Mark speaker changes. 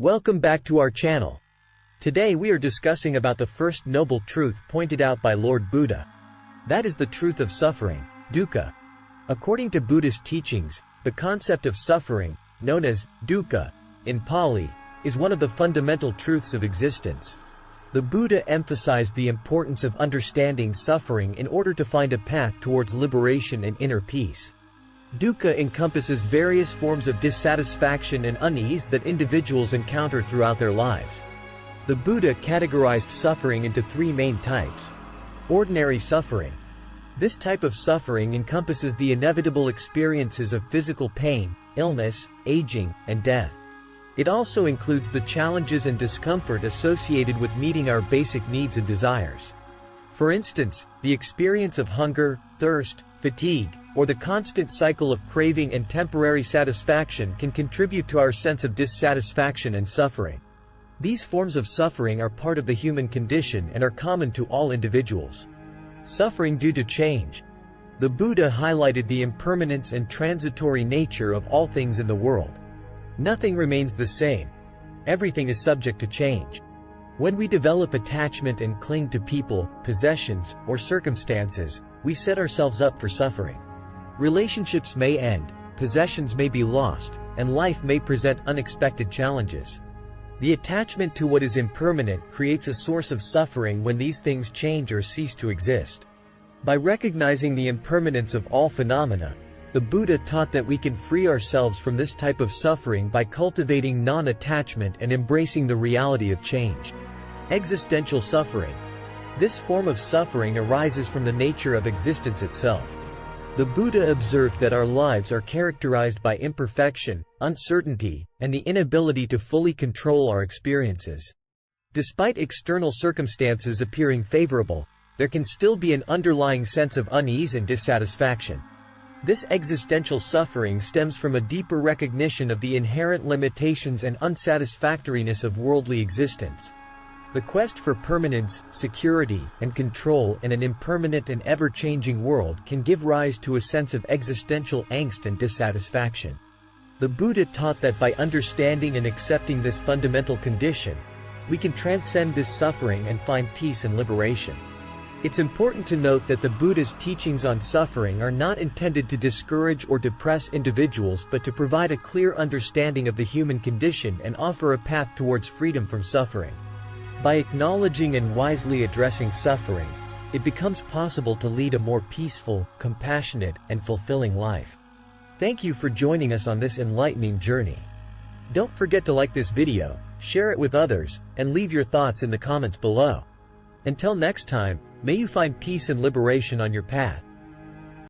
Speaker 1: Welcome back to our channel. Today we are discussing about the first noble truth pointed out by Lord Buddha. That is the truth of suffering, dukkha. According to Buddhist teachings, the concept of suffering, known as dukkha in Pali, is one of the fundamental truths of existence. The Buddha emphasized the importance of understanding suffering in order to find a path towards liberation and inner peace. Dukkha encompasses various forms of dissatisfaction and unease that individuals encounter throughout their lives. The Buddha categorized suffering into three main types. Ordinary suffering. This type of suffering encompasses the inevitable experiences of physical pain, illness, aging, and death. It also includes the challenges and discomfort associated with meeting our basic needs and desires. For instance, the experience of hunger, thirst, fatigue, or the constant cycle of craving and temporary satisfaction can contribute to our sense of dissatisfaction and suffering. These forms of suffering are part of the human condition and are common to all individuals. Suffering due to change. The Buddha highlighted the impermanence and transitory nature of all things in the world. Nothing remains the same. Everything is subject to change. When we develop attachment and cling to people, possessions, or circumstances, we set ourselves up for suffering. Relationships may end, possessions may be lost, and life may present unexpected challenges. The attachment to what is impermanent creates a source of suffering when these things change or cease to exist. By recognizing the impermanence of all phenomena, the Buddha taught that we can free ourselves from this type of suffering by cultivating non-attachment and embracing the reality of change. Existential suffering. This form of suffering arises from the nature of existence itself. The Buddha observed that our lives are characterized by imperfection, uncertainty, and the inability to fully control our experiences. Despite external circumstances appearing favorable, there can still be an underlying sense of unease and dissatisfaction. This existential suffering stems from a deeper recognition of the inherent limitations and unsatisfactoriness of worldly existence. The quest for permanence, security, and control in an impermanent and ever-changing world can give rise to a sense of existential angst and dissatisfaction. The Buddha taught that by understanding and accepting this fundamental condition, we can transcend this suffering and find peace and liberation. It's important to note that the Buddha's teachings on suffering are not intended to discourage or depress individuals but to provide a clear understanding of the human condition and offer a path towards freedom from suffering. By acknowledging and wisely addressing suffering, it becomes possible to lead a more peaceful, compassionate, and fulfilling life. Thank you for joining us on this enlightening journey. Don't forget to like this video, share it with others, and leave your thoughts in the comments below. Until next time, may you find peace and liberation on your path.